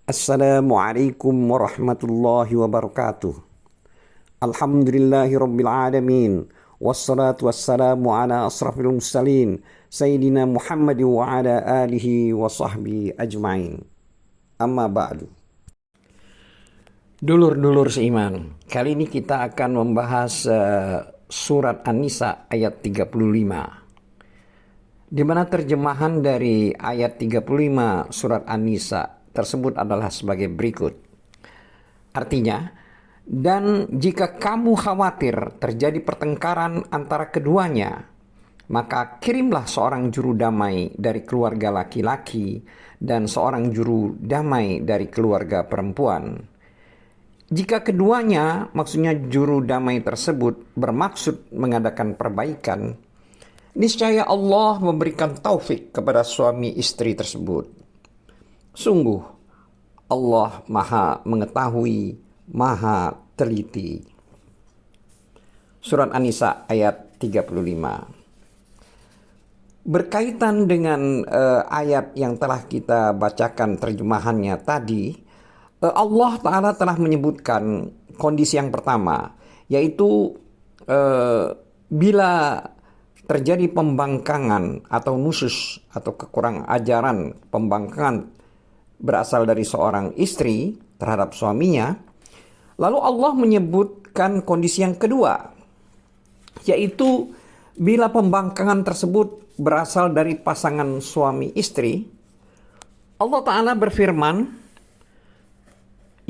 Assalamualaikum warahmatullahi wabarakatuh. Alhamdulillahi rabbil alamin. Wassalatu wassalamu ala asrafil mursalin Sayyidina Muhammad wa ala alihi wa sahbihi ajma'in. Amma ba'du. Dulur-dulur seiman, kali ini kita akan membahas surat An-Nisa ayat 35, di mana terjemahan dari ayat 35 surat An-Nisa tersebut adalah sebagai berikut. Artinya, dan jika kamu khawatir terjadi pertengkaran antara keduanya, maka kirimlah seorang juru damai dari keluarga laki-laki dan seorang juru damai dari keluarga perempuan. Jika keduanya, maksudnya juru damai tersebut, bermaksud mengadakan perbaikan, niscaya Allah memberikan taufik kepada suami istri tersebut. Sungguh, Allah Maha Mengetahui, Maha Teliti. Surat An-Nisa ayat 35. Berkaitan dengan ayat yang telah kita bacakan terjemahannya tadi, Allah Ta'ala telah menyebutkan kondisi yang pertama, yaitu bila terjadi pembangkangan atau nusus atau kekurang ajaran pembangkangan berasal dari seorang istri terhadap suaminya, lalu Allah menyebutkan kondisi yang kedua, yaitu bila pembangkangan tersebut berasal dari pasangan suami istri. Allah Ta'ala berfirman,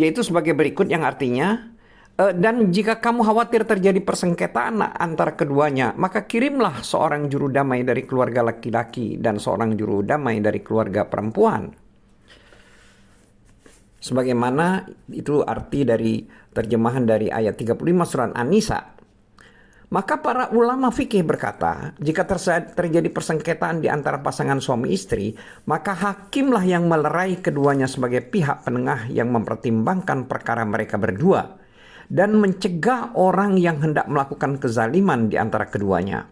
yaitu sebagai berikut, yang artinya, dan jika kamu khawatir terjadi persengketaan antara keduanya, maka kirimlah seorang juru damai dari keluarga laki-laki dan seorang juru damai dari keluarga perempuan. Sebagaimana itu arti dari terjemahan dari ayat 35 surat An-Nisa. Maka para ulama fikih berkata, jika terjadi persengketaan di antara pasangan suami istri, maka hakimlah yang melerai keduanya sebagai pihak penengah yang mempertimbangkan perkara mereka berdua dan mencegah orang yang hendak melakukan kezaliman di antara keduanya.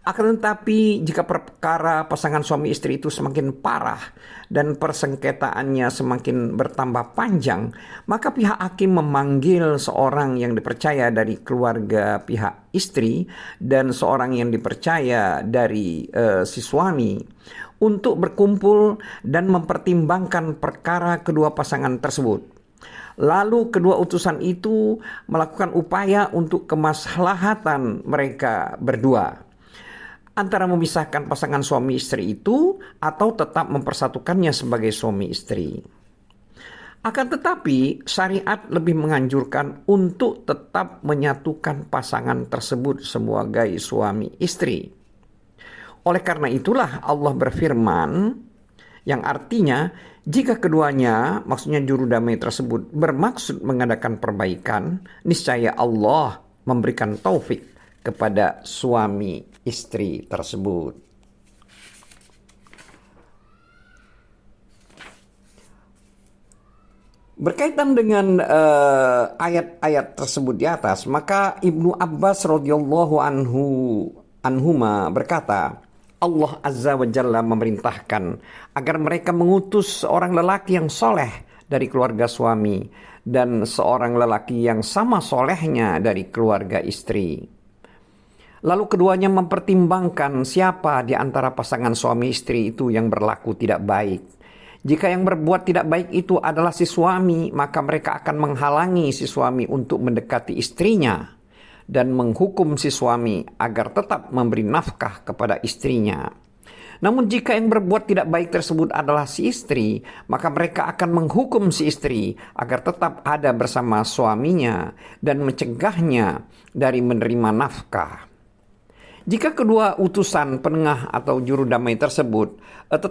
Akan tetapi jika perkara pasangan suami istri itu semakin parah dan persengketaannya semakin bertambah panjang, maka pihak hakim memanggil seorang yang dipercaya dari keluarga pihak istri dan seorang yang dipercaya dari si suami untuk berkumpul dan mempertimbangkan perkara kedua pasangan tersebut. Lalu kedua utusan itu melakukan upaya untuk kemaslahatan mereka berdua, antara memisahkan pasangan suami istri itu atau tetap mempersatukannya sebagai suami istri. Akan tetapi syariat lebih menganjurkan untuk tetap menyatukan pasangan tersebut sebagai suami istri. Oleh karena itulah Allah berfirman, yang artinya jika keduanya, maksudnya juru damai tersebut, bermaksud mengadakan perbaikan, niscaya Allah memberikan taufik kepada suami istri tersebut. Berkaitan dengan ayat-ayat tersebut di atas, maka Ibnu Abbas radhiyallahu anhuma berkata, Allah Azza wa Jalla memerintahkan agar mereka mengutus seorang lelaki yang soleh dari keluarga suami dan seorang lelaki yang sama solehnya dari keluarga istri. Lalu keduanya mempertimbangkan siapa di antara pasangan suami istri itu yang berlaku tidak baik. Jika yang berbuat tidak baik itu adalah si suami, maka mereka akan menghalangi si suami untuk mendekati istrinya dan menghukum si suami agar tetap memberi nafkah kepada istrinya. Namun jika yang berbuat tidak baik tersebut adalah si istri, maka mereka akan menghukum si istri agar tetap ada bersama suaminya dan mencegahnya dari menerima nafkah. Jika kedua utusan penengah atau juru damai tersebut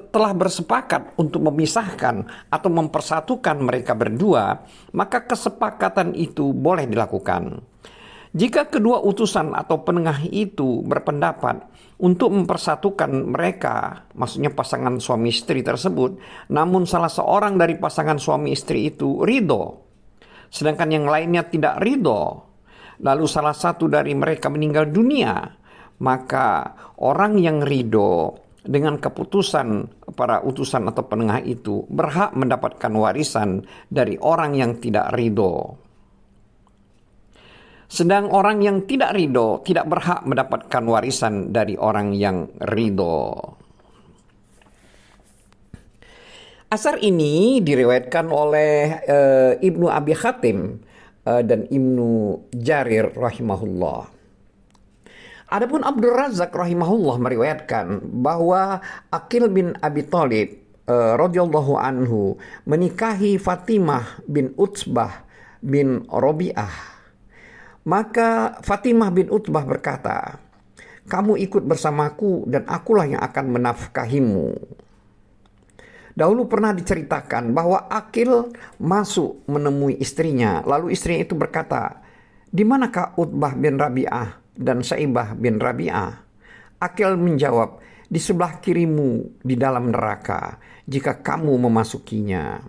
telah bersepakat untuk memisahkan atau mempersatukan mereka berdua, maka kesepakatan itu boleh dilakukan. Jika kedua utusan atau penengah itu berpendapat untuk mempersatukan mereka, maksudnya pasangan suami istri tersebut, namun salah seorang dari pasangan suami istri itu ridho, sedangkan yang lainnya tidak ridho, lalu salah satu dari mereka meninggal dunia, maka orang yang ridho dengan keputusan para utusan atau penengah itu berhak mendapatkan warisan dari orang yang tidak ridho. Sedang orang yang tidak ridho tidak berhak mendapatkan warisan dari orang yang ridho. Asar ini diriwayatkan oleh Ibnu Abi Hatim dan Ibnu Jarir rahimahullah. Adapun Abdul Razak rahimahullah meriwayatkan bahwa Aqil bin Abi Thalib radhiyallahu anhu menikahi Fatimah bin Utsbah bin Rabi'ah. Maka Fatimah bin Utbah berkata, "Kamu ikut bersamaku dan akulah yang akan menafkahimu." Dahulu pernah diceritakan bahwa Aqil masuk menemui istrinya. Lalu istrinya itu berkata, "Di manakah Utbah bin Rabi'ah dan Saibah bin Rabi'ah?" Aqil menjawab, "Di sebelah kirimu di dalam neraka jika kamu memasukinya."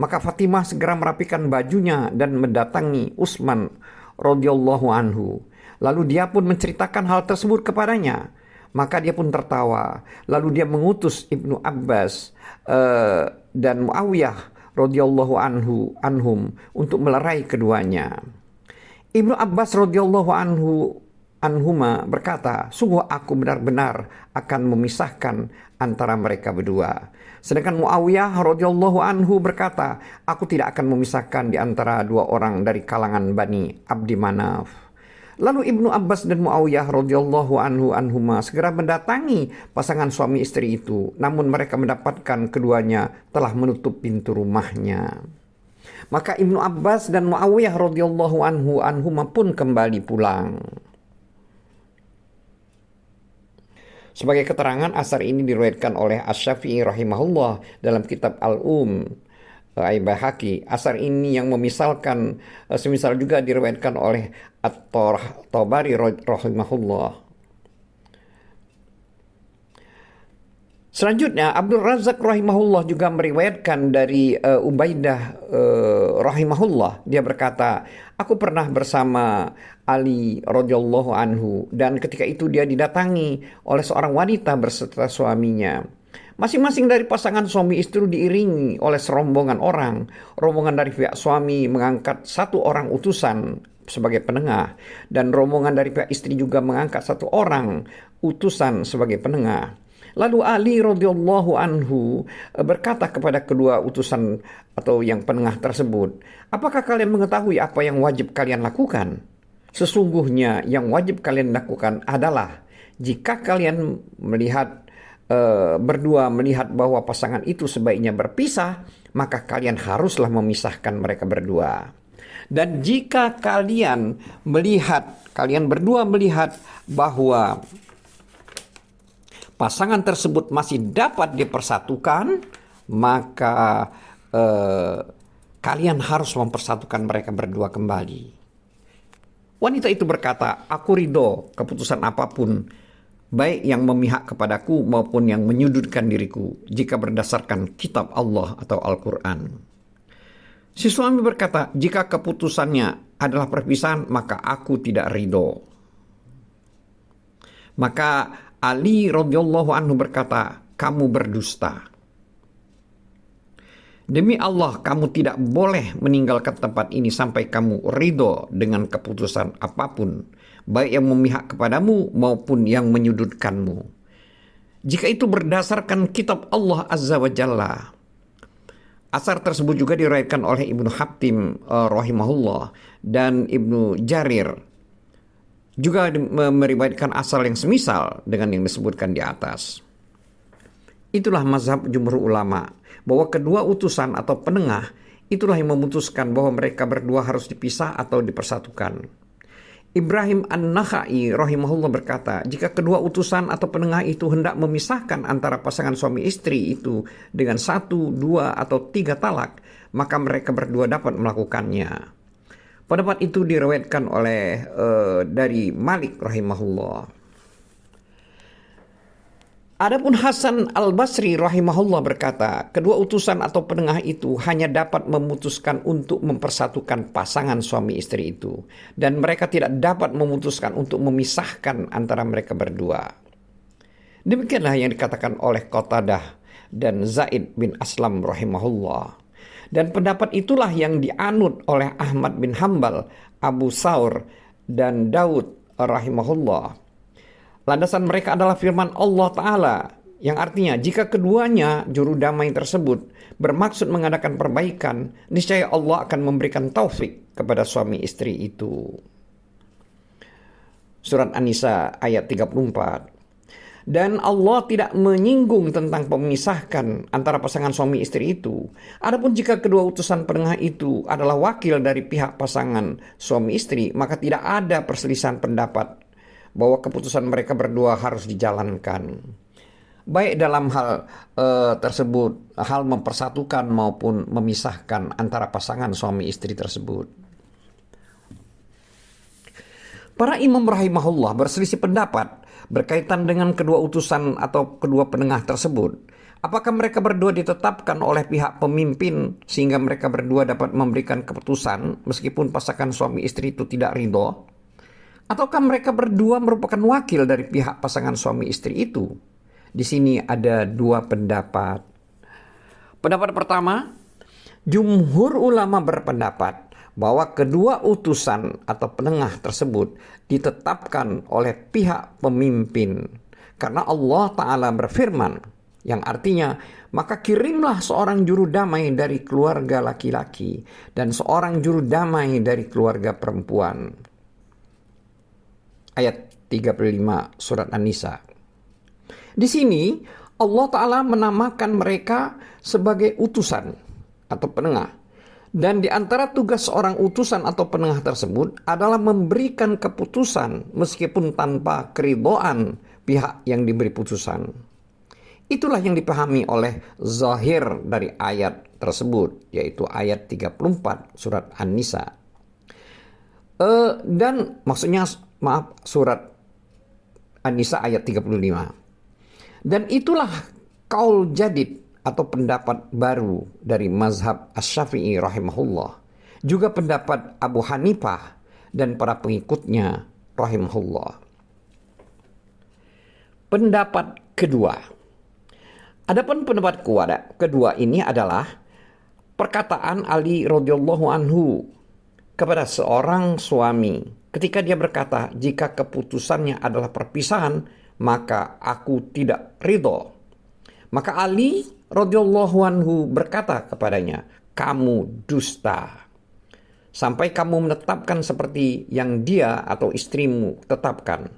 Maka Fatimah segera merapikan bajunya dan mendatangi Utsman radhiyallahu anhu. Lalu dia pun menceritakan hal tersebut kepadanya. Maka dia pun tertawa. Lalu dia mengutus Ibnu Abbas dan Muawiyah radhiyallahu anhum untuk melerai keduanya. Ibnu Abbas radhiyallahu anhuma berkata, "Sungguh aku benar-benar akan memisahkan antara mereka berdua." Sedangkan Muawiyah radhiyallahu anhu berkata, "Aku tidak akan memisahkan di antara dua orang dari kalangan Bani Abdi Manaf." Lalu Ibnu Abbas dan Muawiyah radhiyallahu anhuma segera mendatangi pasangan suami istri itu, namun mereka mendapatkan keduanya telah menutup pintu rumahnya. Maka Ibnu Abbas dan Muawiyah radhiyallahu anhuma pun kembali pulang. Sebagai keterangan, asar ini diriwayatkan oleh Asy-Syafi'i rahimahullah dalam kitab Al-Um Al-Baihaqi. Asar ini yang memisalkan semisal juga diriwayatkan oleh At-Tabari rahimahullah. Selanjutnya Abdul Razak rahimahullah juga meriwayatkan dari Ubaidah rahimahullah. Dia berkata, "Aku pernah bersama Ali radhiyallahu anhu dan ketika itu dia didatangi oleh seorang wanita berserta suaminya. Masing-masing dari pasangan suami istri diiringi oleh serombongan orang. Rombongan dari pihak suami mengangkat satu orang utusan sebagai penengah dan rombongan dari pihak istri juga mengangkat satu orang utusan sebagai penengah. Lalu Ali radhiyallahu anhu berkata kepada kedua utusan atau yang penengah tersebut, "Apakah kalian mengetahui apa yang wajib kalian lakukan? Sesungguhnya yang wajib kalian lakukan adalah jika kalian berdua melihat bahwa pasangan itu sebaiknya berpisah, maka kalian haruslah memisahkan mereka berdua. Dan jika kalian berdua melihat bahwa pasangan tersebut masih dapat dipersatukan, maka kalian harus mempersatukan mereka berdua kembali." Wanita itu berkata, "Aku ridho keputusan apapun, baik yang memihak kepadaku maupun yang menyudutkan diriku, jika berdasarkan kitab Allah atau Al-Quran." Si suami berkata, "Jika keputusannya adalah perpisahan, maka aku tidak ridho." Maka Ali radhiyallahu anhu berkata, "Kamu berdusta. Demi Allah, kamu tidak boleh meninggalkan tempat ini sampai kamu ridho dengan keputusan apapun, baik yang memihak kepadamu maupun yang menyudutkanmu. Jika itu berdasarkan kitab Allah Azza wa Jalla." Asar tersebut juga diriwayatkan oleh Ibnu Hatim rahimahullah dan Ibnu Jarir juga meriwayatkan asal yang semisal dengan yang disebutkan di atas. Itulah mazhab jumhur ulama, bahwa kedua utusan atau penengah itulah yang memutuskan bahwa mereka berdua harus dipisah atau dipersatukan. Ibrahim An-Nakhai rahimahullah berkata, jika kedua utusan atau penengah itu hendak memisahkan antara pasangan suami istri itu dengan 1, 2, atau 3 talak, maka mereka berdua dapat melakukannya. Pendapat itu diriwayatkan oleh dari Malik rahimahullah. Adapun Hasan Al-Basri rahimahullah berkata, kedua utusan atau penengah itu hanya dapat memutuskan untuk mempersatukan pasangan suami istri itu, dan mereka tidak dapat memutuskan untuk memisahkan antara mereka berdua. Demikianlah yang dikatakan oleh Qatadah dan Zaid bin Aslam rahimahullah. Dan pendapat itulah yang dianut oleh Ahmad bin Hambal, Abu Saur, dan Daud rahimahullah. Landasan mereka adalah firman Allah Ta'ala, yang artinya jika keduanya juru damai tersebut bermaksud mengadakan perbaikan, niscaya Allah akan memberikan taufik kepada suami istri itu. Surat An-Nisa ayat 34. Dan Allah tidak menyinggung tentang memisahkan antara pasangan suami istri itu. Adapun jika kedua utusan penengah itu adalah wakil dari pihak pasangan suami istri, maka tidak ada perselisihan pendapat bahwa keputusan mereka berdua harus dijalankan. Baik dalam hal tersebut, hal mempersatukan maupun memisahkan antara pasangan suami istri tersebut. Para imam rahimahullah berselisih pendapat berkaitan dengan kedua utusan atau kedua penengah tersebut. Apakah mereka berdua ditetapkan oleh pihak pemimpin sehingga mereka berdua dapat memberikan keputusan meskipun pasangan suami istri itu tidak ridho? Ataukah mereka berdua merupakan wakil dari pihak pasangan suami istri itu? Di sini ada dua pendapat. Pendapat pertama, jumhur ulama berpendapat bahwa kedua utusan atau penengah tersebut ditetapkan oleh pihak pemimpin. Karena Allah Ta'ala berfirman, yang artinya, maka kirimlah seorang juru damai dari keluarga laki-laki dan seorang juru damai dari keluarga perempuan. Ayat 35 surat An-Nisa. Di sini Allah Ta'ala menamakan mereka sebagai utusan atau penengah. Dan di antara tugas seorang utusan atau penengah tersebut adalah memberikan keputusan meskipun tanpa keridhaan pihak yang diberi putusan. Itulah yang dipahami oleh zahir dari ayat tersebut, yaitu ayat 34 surat An-Nisa. Dan maksudnya, surat An-Nisa ayat 35. Dan itulah qaul jadid atau pendapat baru dari mazhab Asy-Syafi'i rahimahullah, juga pendapat Abu Hanifah dan para pengikutnya rahimahullah. Pendapat kedua. Adapun pendapat kedua ini adalah perkataan Ali radhiyallahu anhu kepada seorang suami ketika dia berkata, jika keputusannya adalah perpisahan, maka aku tidak ridho. Maka Ali radhiyallahu anhu berkata kepadanya, kamu dusta. Sampai kamu menetapkan seperti yang dia atau istrimu tetapkan.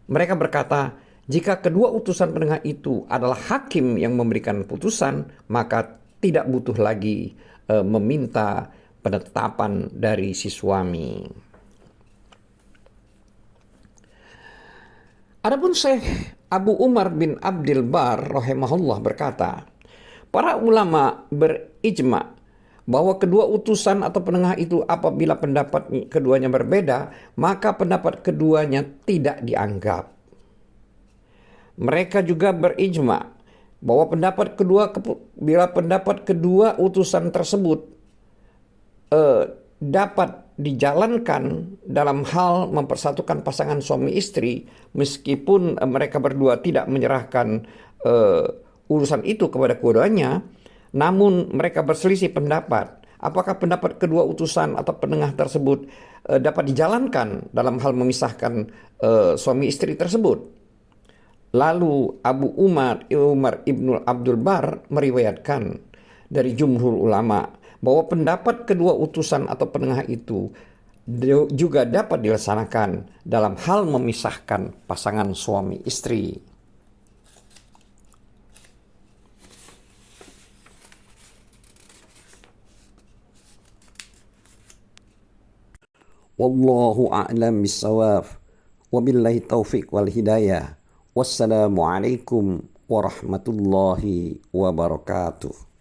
Mereka berkata, jika kedua utusan penengah itu adalah hakim yang memberikan putusan, maka tidak butuh lagi meminta penetapan dari si suami. Adapun Syekh Abu Umar bin Abdul Bar rahimahullah berkata, para ulama berijma bahwa kedua utusan atau penengah itu apabila pendapat keduanya berbeda, maka pendapat keduanya tidak dianggap. Mereka juga berijma bahwa bila pendapat kedua utusan tersebut dapat dijalankan dalam hal mempersatukan pasangan suami istri, meskipun mereka berdua tidak menyerahkan urusan itu kepada keduanya, namun mereka berselisih pendapat apakah pendapat kedua utusan atau penengah tersebut dapat dijalankan dalam hal memisahkan suami istri tersebut. Lalu Abu Umar ibnu Abdul Bar meriwayatkan dari jumhur ulama bahwa pendapat kedua utusan atau penengah itu juga dapat dilaksanakan dalam hal memisahkan pasangan suami istri. Wallahu a'lam bissawab. Wabillahi taufiq wal hidayah. Wassalamualaikum warahmatullahi wabarakatuh.